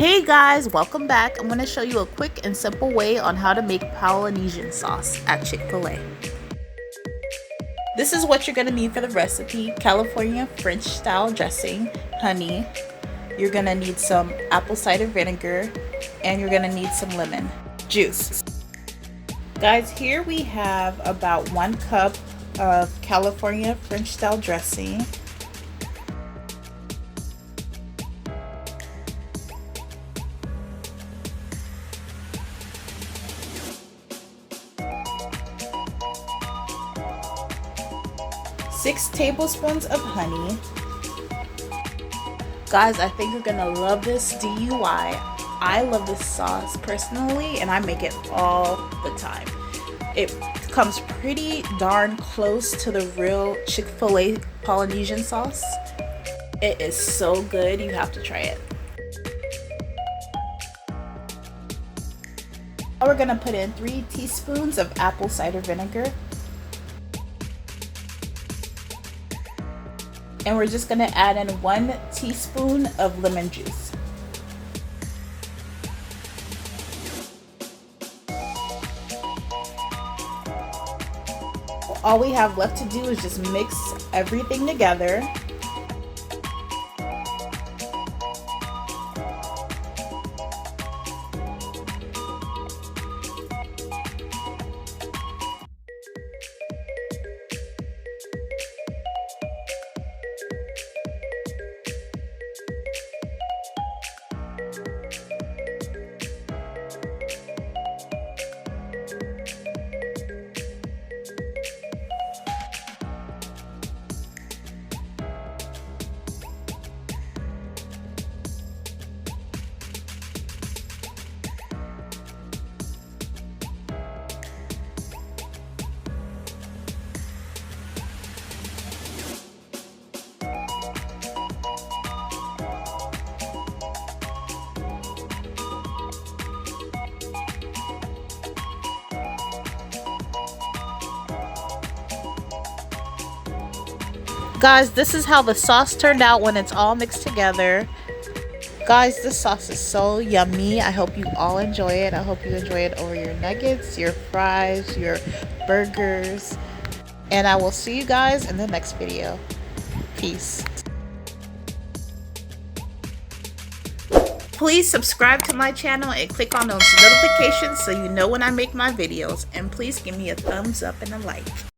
Hey guys, welcome back. I'm going to show you a quick and simple way on how to make Polynesian sauce at Chick-fil-A. This is what you're going to need for the recipe: California French style dressing, honey, you're going to need some apple cider vinegar, and you're going to need some lemon juice. Guys, here we have about 1 cup of California French style dressing. Six tablespoons of honey. Guys, I think you're gonna love this DUI. I love this sauce personally, and I make it all the time. It comes pretty darn close to the real Chick-fil-A Polynesian sauce. It is so good, you have to try it. Now we're gonna put in 3 teaspoons of apple cider vinegar. And we're just gonna add in 1 teaspoon of lemon juice. All we have left to do is just mix everything together. Guys, this is how the sauce turned out when it's all mixed together. Guys, this sauce is so yummy. I hope you all enjoy it. I hope you enjoy it over your nuggets, your fries, your burgers. And I will see you guys in the next video. Peace. Please subscribe to my channel and click on those notifications so you know when I make my videos. And please give me a thumbs up and a like.